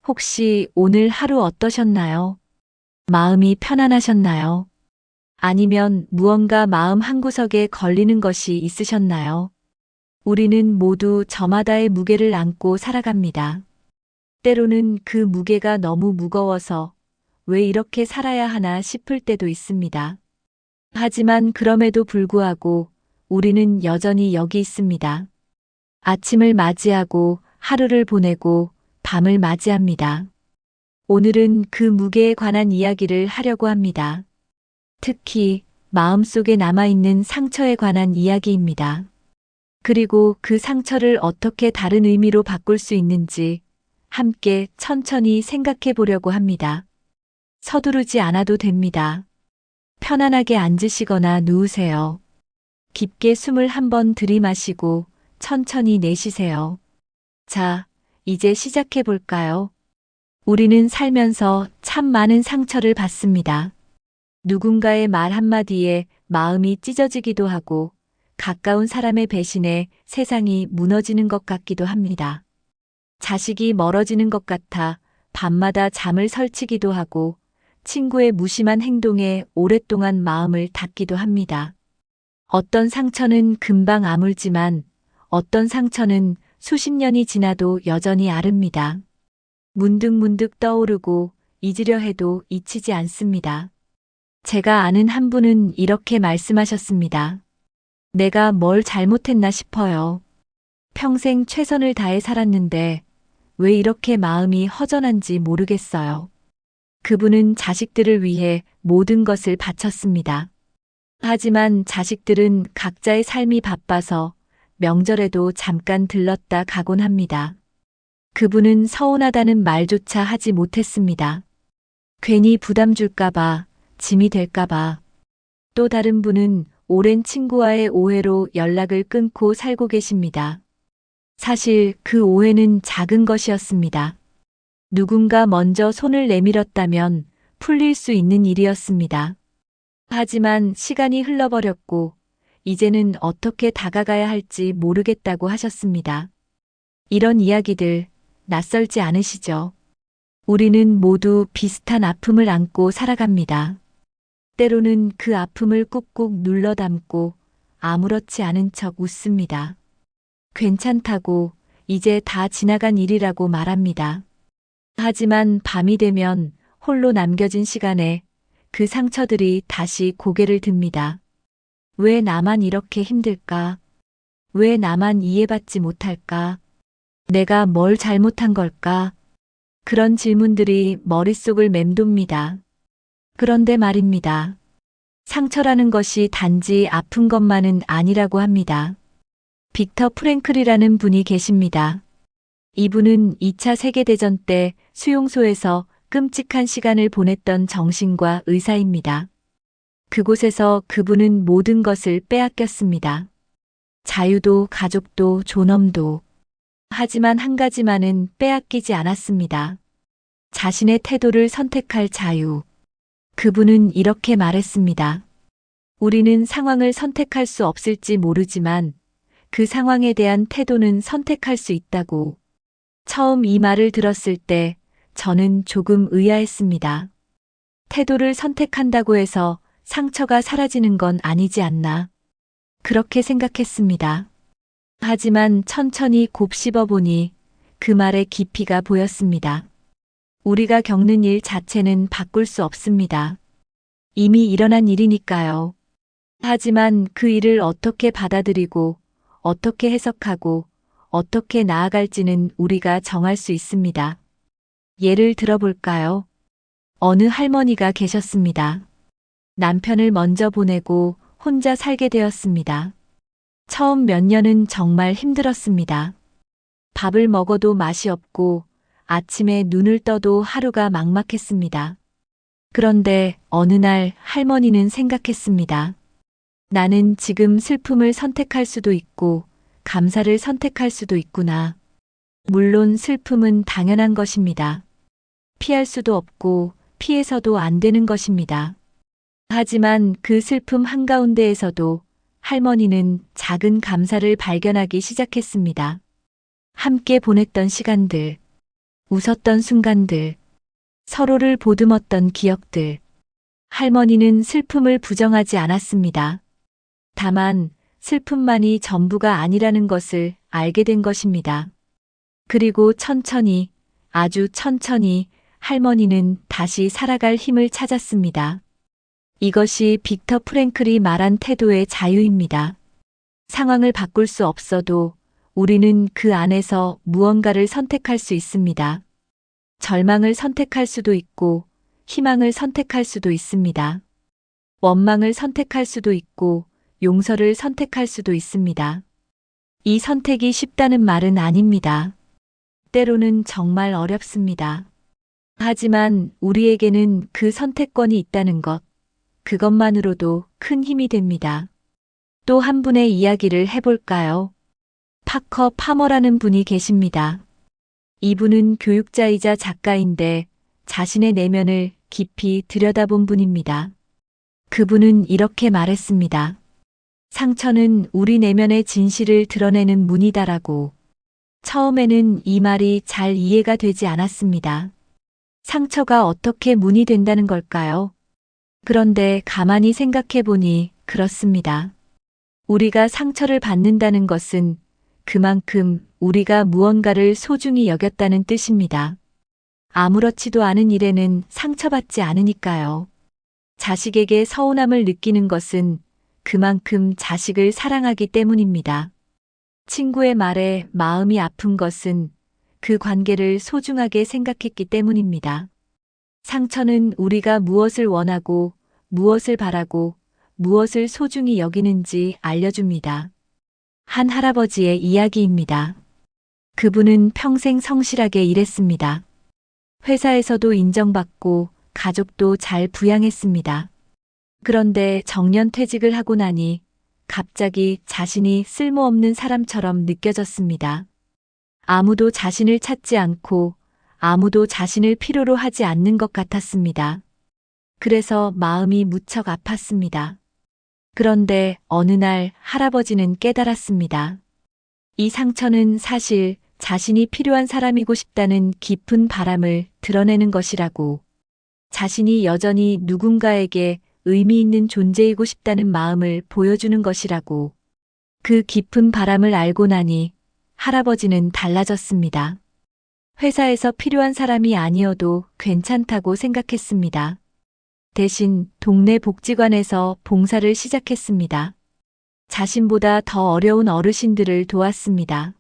혹시 오늘 하루 어떠셨나요? 마음이 편안하셨나요? 아니면 무언가 마음 한구석에 걸리는 것이 있으셨나요? 우리는 모두 저마다의 무게를 안고 살아갑니다. 때로는 그 무게가 너무 무거워서 왜 이렇게 살아야 하나 싶을 때도 있습니다. 하지만 그럼에도 불구하고 우리는 여전히 여기 있습니다. 아침을 맞이하고 하루를 보내고 밤을 맞이합니다. 오늘은 그 무게에 관한 이야기를 하려고 합니다. 특히 마음속에 남아있는 상처에 관한 이야기입니다. 그리고 그 상처를 어떻게 다른 의미로 바꿀 수 있는지 함께 천천히 생각해 보려고 합니다. 서두르지 않아도 됩니다. 편안하게 앉으시거나 누우세요. 깊게 숨을 한번 들이마시고 천천히 내쉬세요. 자, 이제 시작해 볼까요? 우리는 살면서 참 많은 상처를 받습니다. 누군가의 말 한마디에 마음이 찢어지기도 하고 가까운 사람의 배신에 세상이 무너지는 것 같기도 합니다. 자식이 멀어지는 것 같아 밤마다 잠을 설치기도 하고 친구의 무심한 행동에 오랫동안 마음을 닫기도 합니다. 어떤 상처는 금방 아물지만 어떤 상처는 수십 년이 지나도 여전히 아릅니다. 문득문득 떠오르고 잊으려 해도 잊히지 않습니다. 제가 아는 한 분은 이렇게 말씀하셨습니다. 내가 뭘 잘못했나 싶어요. 평생 최선을 다해 살았는데 왜 이렇게 마음이 허전한지 모르겠어요. 그분은 자식들을 위해 모든 것을 바쳤습니다. 하지만 자식들은 각자의 삶이 바빠서 명절에도 잠깐 들렀다 가곤 합니다. 그분은 서운하다는 말조차 하지 못했습니다. 괜히 부담 줄까봐, 짐이 될까봐. 또 다른 분은 오랜 친구와의 오해로 연락을 끊고 살고 계십니다. 사실 그 오해는 작은 것이었습니다. 누군가 먼저 손을 내밀었다면 풀릴 수 있는 일이었습니다. 하지만 시간이 흘러버렸고 이제는 어떻게 다가가야 할지 모르겠다고 하셨습니다. 이런 이야기들 낯설지 않으시죠? 우리는 모두 비슷한 아픔을 안고 살아갑니다. 때로는 그 아픔을 꾹꾹 눌러 담고 아무렇지 않은 척 웃습니다. 괜찮다고 이제 다 지나간 일이라고 말합니다. 하지만 밤이 되면 홀로 남겨진 시간에 그 상처들이 다시 고개를 듭니다. 왜 나만 이렇게 힘들까? 왜 나만 이해받지 못할까? 내가 뭘 잘못한 걸까? 그런 질문들이 머릿속을 맴돕니다. 그런데 말입니다. 상처라는 것이 단지 아픈 것만은 아니라고 합니다. 빅터 프랭클이라는 분이 계십니다. 이분은 2차 세계대전 때 수용소에서 끔찍한 시간을 보냈던 정신과 의사입니다. 그곳에서 그분은 모든 것을 빼앗겼습니다. 자유도 가족도 존엄도. 하지만 한 가지만은 빼앗기지 않았습니다. 자신의 태도를 선택할 자유. 그분은 이렇게 말했습니다. 우리는 상황을 선택할 수 없을지 모르지만 그 상황에 대한 태도는 선택할 수 있다고. 처음 이 말을 들었을 때 저는 조금 의아했습니다. 태도를 선택한다고 해서 상처가 사라지는 건 아니지 않나. 그렇게 생각했습니다. 하지만 천천히 곱씹어 보니 그 말의 깊이가 보였습니다. 우리가 겪는 일 자체는 바꿀 수 없습니다. 이미 일어난 일이니까요. 하지만 그 일을 어떻게 받아들이고 어떻게 해석하고 어떻게 나아갈지는 우리가 정할 수 있습니다. 예를 들어볼까요? 어느 할머니가 계셨습니다. 남편을 먼저 보내고 혼자 살게 되었습니다. 처음 몇 년은 정말 힘들었습니다. 밥을 먹어도 맛이 없고 아침에 눈을 떠도 하루가 막막했습니다. 그런데 어느 날 할머니는 생각했습니다. 나는 지금 슬픔을 선택할 수도 있고 감사를 선택할 수도 있구나. 물론 슬픔은 당연한 것입니다. 피할 수도 없고 피해서도 안 되는 것입니다. 하지만 그 슬픔 한가운데에서도 할머니는 작은 감사를 발견하기 시작했습니다. 함께 보냈던 시간들, 웃었던 순간들, 서로를 보듬었던 기억들. 할머니는 슬픔을 부정하지 않았습니다. 다만 슬픔만이 전부가 아니라는 것을 알게 된 것입니다. 그리고 천천히, 아주 천천히 할머니는 다시 살아갈 힘을 찾았습니다. 이것이 빅터 프랭클이 말한 태도의 자유입니다. 상황을 바꿀 수 없어도 우리는 그 안에서 무언가를 선택할 수 있습니다. 절망을 선택할 수도 있고 희망을 선택할 수도 있습니다. 원망을 선택할 수도 있고 용서를 선택할 수도 있습니다. 이 선택이 쉽다는 말은 아닙니다. 때로는 정말 어렵습니다. 하지만 우리에게는 그 선택권이 있다는 것, 그것만으로도 큰 힘이 됩니다. 또 한 분의 이야기를 해볼까요? 파커 파머라는 분이 계십니다. 이분은 교육자이자 작가인데 자신의 내면을 깊이 들여다본 분입니다. 그분은 이렇게 말했습니다. 상처는 우리 내면의 진실을 드러내는 문이다라고. 처음에는 이 말이 잘 이해가 되지 않았습니다. 상처가 어떻게 문이 된다는 걸까요? 그런데 가만히 생각해 보니 그렇습니다. 우리가 상처를 받는다는 것은 그만큼 우리가 무언가를 소중히 여겼다는 뜻입니다. 아무렇지도 않은 일에는 상처받지 않으니까요. 자식에게 서운함을 느끼는 것은 그만큼 자식을 사랑하기 때문입니다. 친구의 말에 마음이 아픈 것은 그 관계를 소중하게 생각했기 때문입니다. 상처는 우리가 무엇을 원하고 무엇을 바라고 무엇을 소중히 여기는지 알려줍니다. 한 할아버지의 이야기입니다. 그분은 평생 성실하게 일했습니다. 회사에서도 인정받고 가족도 잘 부양했습니다. 그런데 정년퇴직을 하고 나니 갑자기 자신이 쓸모없는 사람처럼 느껴졌습니다. 아무도 자신을 찾지 않고 아무도 자신을 필요로 하지 않는 것 같았습니다. 그래서 마음이 무척 아팠습니다. 그런데 어느 날 할아버지는 깨달았습니다. 이 상처는 사실 자신이 필요한 사람이고 싶다는 깊은 바람을 드러내는 것이라고. 자신이 여전히 누군가에게 의미 있는 존재이고 싶다는 마음을 보여주는 것이라고. 그 깊은 바람을 알고 나니 할아버지는 달라졌습니다. 회사에서 필요한 사람이 아니어도 괜찮다고 생각했습니다. 대신 동네 복지관에서 봉사를 시작했습니다. 자신보다 더 어려운 어르신들을 도왔습니다.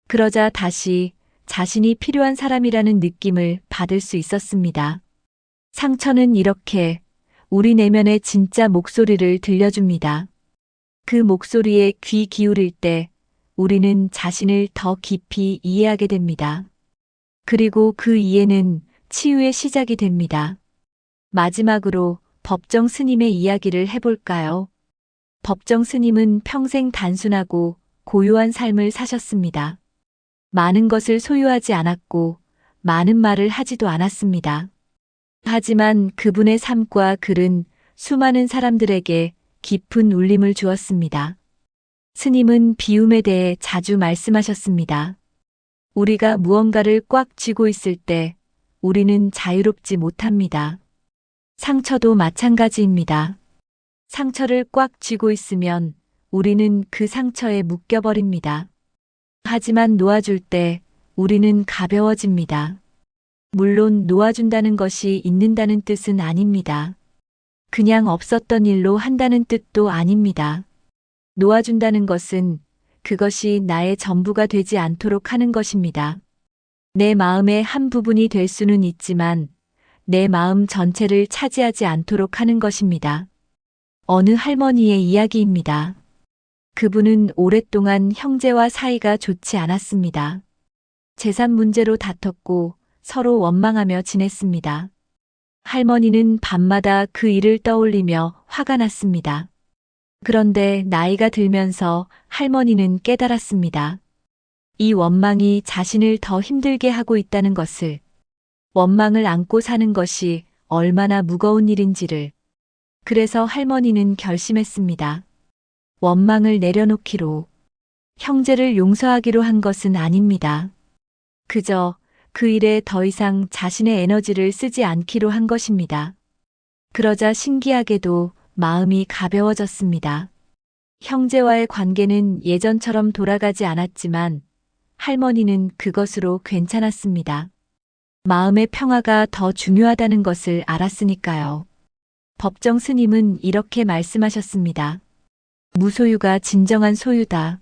그러자 다시 자신이 필요한 사람이라는 느낌을 받을 수 있었습니다. 상처는 이렇게 우리 내면의 진짜 목소리를 들려줍니다. 그 목소리에 귀 기울일 때 우리는 자신을 더 깊이 이해하게 됩니다. 그리고 그 이해는 치유의 시작이 됩니다. 마지막으로 법정 스님의 이야기를 해볼까요? 법정 스님은 평생 단순하고 고요한 삶을 사셨습니다. 많은 것을 소유하지 않았고 많은 말을 하지도 않았습니다. 하지만 그분의 삶과 글은 수많은 사람들에게 깊은 울림을 주었습니다. 스님은 비움에 대해 자주 말씀하셨습니다. 우리가 무언가를 꽉 쥐고 있을 때 우리는 자유롭지 못합니다. 상처도 마찬가지입니다. 상처를 꽉 쥐고 있으면 우리는 그 상처에 묶여버립니다. 하지만 놓아줄 때 우리는 가벼워집니다. 물론 놓아준다는 것이 잊는다는 뜻은 아닙니다. 그냥 없었던 일로 한다는 뜻도 아닙니다. 놓아준다는 것은 그것이 나의 전부가 되지 않도록 하는 것입니다. 내 마음의 한 부분이 될 수는 있지만 내 마음 전체를 차지하지 않도록 하는 것입니다. 어느 할머니의 이야기입니다. 그분은 오랫동안 형제와 사이가 좋지 않았습니다. 재산 문제로 다퉜고 서로 원망하며 지냈습니다. 할머니는 밤마다 그 일을 떠올리며 화가 났습니다. 그런데 나이가 들면서 할머니는 깨달았습니다. 이 원망이 자신을 더 힘들게 하고 있다는 것을, 원망을 안고 사는 것이 얼마나 무거운 일인지를. 그래서 할머니는 결심했습니다. 원망을 내려놓기로, 형제를 용서하기로 한 것은 아닙니다. 그저 그 일에 더 이상 자신의 에너지를 쓰지 않기로 한 것입니다. 그러자 신기하게도 마음이 가벼워졌습니다. 형제와의 관계는 예전처럼 돌아가지 않았지만 할머니는 그것으로 괜찮았습니다. 마음의 평화가 더 중요하다는 것을 알았으니까요. 법정 스님은 이렇게 말씀하셨습니다. 무소유가 진정한 소유다.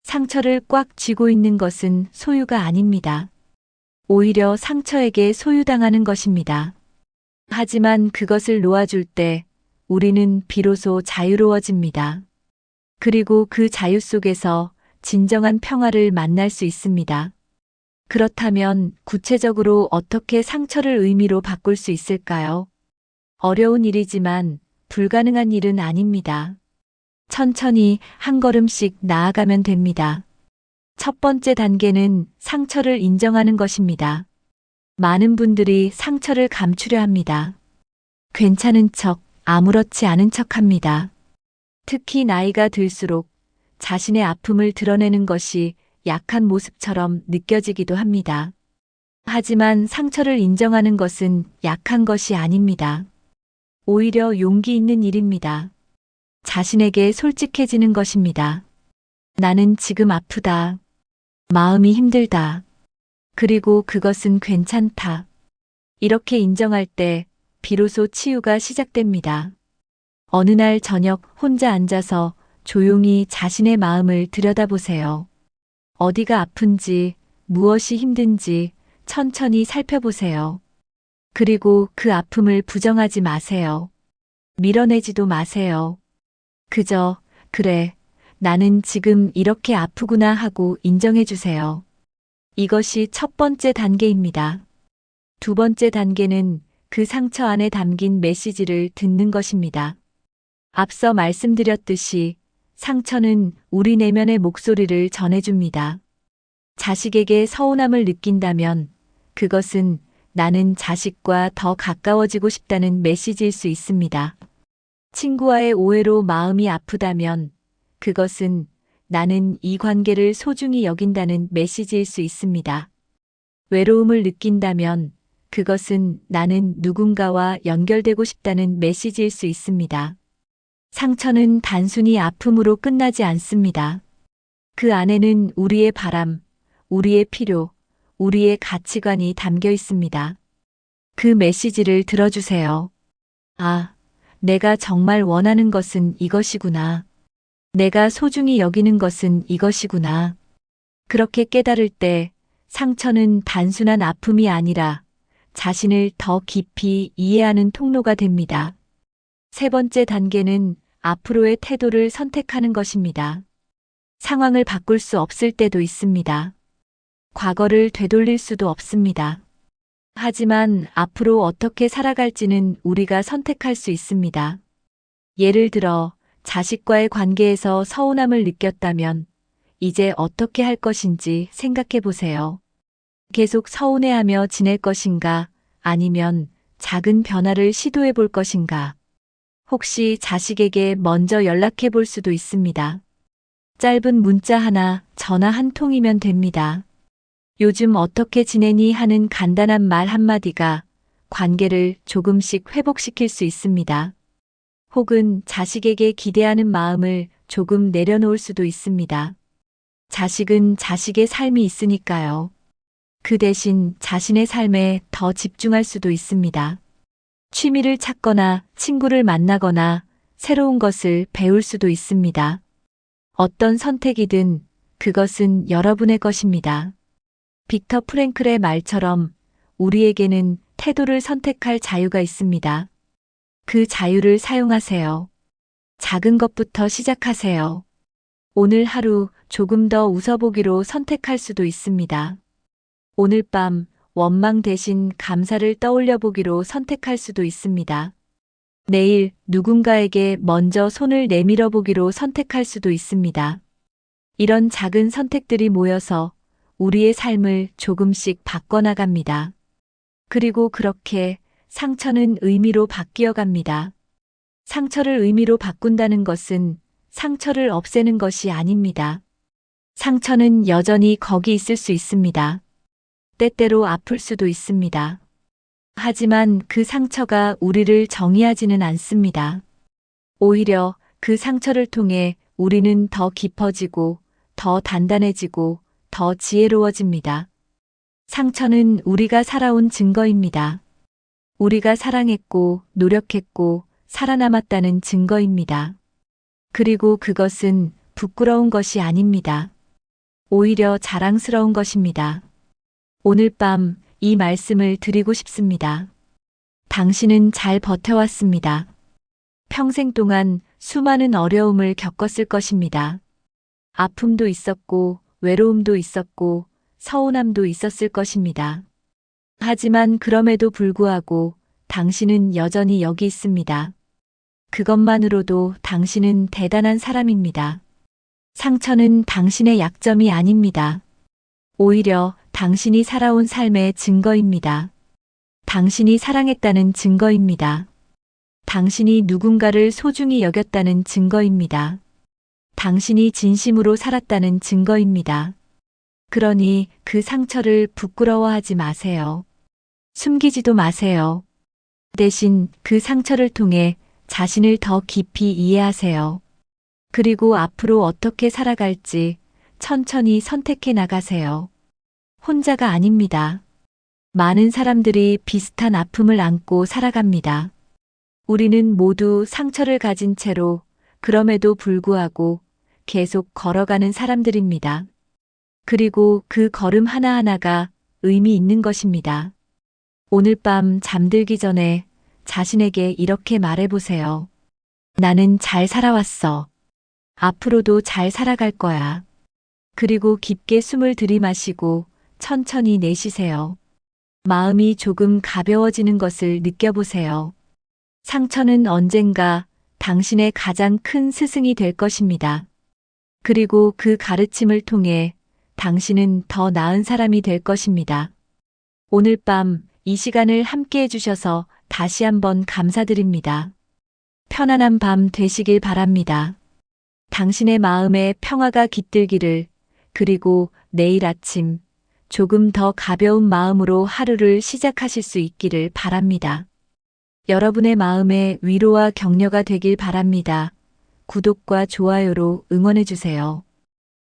상처를 꽉 쥐고 있는 것은 소유가 아닙니다. 오히려 상처에게 소유당하는 것입니다. 하지만 그것을 놓아줄 때 우리는 비로소 자유로워집니다. 그리고 그 자유 속에서 진정한 평화를 만날 수 있습니다. 그렇다면 구체적으로 어떻게 상처를 의미로 바꿀 수 있을까요? 어려운 일이지만 불가능한 일은 아닙니다. 천천히 한 걸음씩 나아가면 됩니다. 첫 번째 단계는 상처를 인정하는 것입니다. 많은 분들이 상처를 감추려 합니다. 괜찮은 척, 아무렇지 않은 척 합니다. 특히 나이가 들수록 자신의 아픔을 드러내는 것이 약한 모습처럼 느껴지기도 합니다. 하지만 상처를 인정하는 것은 약한 것이 아닙니다. 오히려 용기 있는 일입니다. 자신에게 솔직해지는 것입니다. 나는 지금 아프다. 마음이 힘들다. 그리고 그것은 괜찮다. 이렇게 인정할 때 비로소 치유가 시작됩니다. 어느 날 저녁 혼자 앉아서 조용히 자신의 마음을 들여다보세요. 어디가 아픈지, 무엇이 힘든지 천천히 살펴보세요. 그리고 그 아픔을 부정하지 마세요. 밀어내지도 마세요. 그저, 그래, 나는 지금 이렇게 아프구나 하고 인정해 주세요. 이것이 첫 번째 단계입니다. 두 번째 단계는 그 상처 안에 담긴 메시지를 듣는 것입니다. 앞서 말씀드렸듯이 상처는 우리 내면의 목소리를 전해줍니다. 자식에게 서운함을 느낀다면 그것은 나는 자식과 더 가까워지고 싶다는 메시지일 수 있습니다. 친구와의 오해로 마음이 아프다면 그것은 나는 이 관계를 소중히 여긴다는 메시지일 수 있습니다. 외로움을 느낀다면 그것은 나는 누군가와 연결되고 싶다는 메시지일 수 있습니다. 상처는 단순히 아픔으로 끝나지 않습니다. 그 안에는 우리의 바람, 우리의 필요, 우리의 가치관이 담겨 있습니다. 그 메시지를 들어주세요. 아, 내가 정말 원하는 것은 이것이구나. 내가 소중히 여기는 것은 이것이구나. 그렇게 깨달을 때 상처는 단순한 아픔이 아니라 자신을 더 깊이 이해하는 통로가 됩니다. 세 번째 단계는 앞으로의 태도를 선택하는 것입니다. 상황을 바꿀 수 없을 때도 있습니다. 과거를 되돌릴 수도 없습니다. 하지만 앞으로 어떻게 살아갈지는 우리가 선택할 수 있습니다. 예를 들어 자식과의 관계에서 서운함을 느꼈다면 이제 어떻게 할 것인지 생각해 보세요. 계속 서운해하며 지낼 것인가 아니면 작은 변화를 시도해 볼 것인가. 혹시 자식에게 먼저 연락해 볼 수도 있습니다. 짧은 문자 하나, 전화 한 통이면 됩니다. 요즘 어떻게 지내니 하는 간단한 말 한마디가 관계를 조금씩 회복시킬 수 있습니다. 혹은 자식에게 기대하는 마음을 조금 내려놓을 수도 있습니다. 자식은 자식의 삶이 있으니까요. 그 대신 자신의 삶에 더 집중할 수도 있습니다. 취미를 찾거나 친구를 만나거나 새로운 것을 배울 수도 있습니다. 어떤 선택이든 그것은 여러분의 것입니다. 빅터 프랭클의 말처럼 우리에게는 태도를 선택할 자유가 있습니다. 그 자유를 사용하세요. 작은 것부터 시작하세요. 오늘 하루 조금 더 웃어보기로 선택할 수도 있습니다. 오늘 밤 원망 대신 감사를 떠올려 보기로 선택할 수도 있습니다. 내일 누군가에게 먼저 손을 내밀어 보기로 선택할 수도 있습니다. 이런 작은 선택들이 모여서 우리의 삶을 조금씩 바꿔나갑니다. 그리고 그렇게 상처는 의미로 바뀌어 갑니다. 상처를 의미로 바꾼다는 것은 상처를 없애는 것이 아닙니다. 상처는 여전히 거기 있을 수 있습니다. 때때로 아플 수도 있습니다. 하지만 그 상처가 우리를 정의하지는 않습니다. 오히려 그 상처를 통해 우리는 더 깊어지고, 더 단단해지고, 더 지혜로워집니다. 상처는 우리가 살아온 증거입니다. 우리가 사랑했고, 노력했고, 살아남았다는 증거입니다. 그리고 그것은 부끄러운 것이 아닙니다. 오히려 자랑스러운 것입니다. 오늘 밤 이 말씀을 드리고 싶습니다. 당신은 잘 버텨왔습니다. 평생 동안 수많은 어려움을 겪었을 것입니다. 아픔도 있었고, 외로움도 있었고, 서운함도 있었을 것입니다. 하지만 그럼에도 불구하고 당신은 여전히 여기 있습니다. 그것만으로도 당신은 대단한 사람입니다. 상처는 당신의 약점이 아닙니다. 오히려 당신이 살아온 삶의 증거입니다. 당신이 사랑했다는 증거입니다. 당신이 누군가를 소중히 여겼다는 증거입니다. 당신이 진심으로 살았다는 증거입니다. 그러니 그 상처를 부끄러워하지 마세요. 숨기지도 마세요. 대신 그 상처를 통해 자신을 더 깊이 이해하세요. 그리고 앞으로 어떻게 살아갈지 천천히 선택해 나가세요. 혼자가 아닙니다. 많은 사람들이 비슷한 아픔을 안고 살아갑니다. 우리는 모두 상처를 가진 채로 그럼에도 불구하고 계속 걸어가는 사람들입니다. 그리고 그 걸음 하나하나가 의미 있는 것입니다. 오늘 밤 잠들기 전에 자신에게 이렇게 말해보세요. 나는 잘 살아왔어. 앞으로도 잘 살아갈 거야. 그리고 깊게 숨을 들이마시고 천천히 내쉬세요. 마음이 조금 가벼워지는 것을 느껴보세요. 상처는 언젠가 당신의 가장 큰 스승이 될 것입니다. 그리고 그 가르침을 통해 당신은 더 나은 사람이 될 것입니다. 오늘 밤 이 시간을 함께 해주셔서 다시 한번 감사드립니다. 편안한 밤 되시길 바랍니다. 당신의 마음에 평화가 깃들기를, 그리고 내일 아침 조금 더 가벼운 마음으로 하루를 시작하실 수 있기를 바랍니다. 여러분의 마음에 위로와 격려가 되길 바랍니다. 구독과 좋아요로 응원해주세요.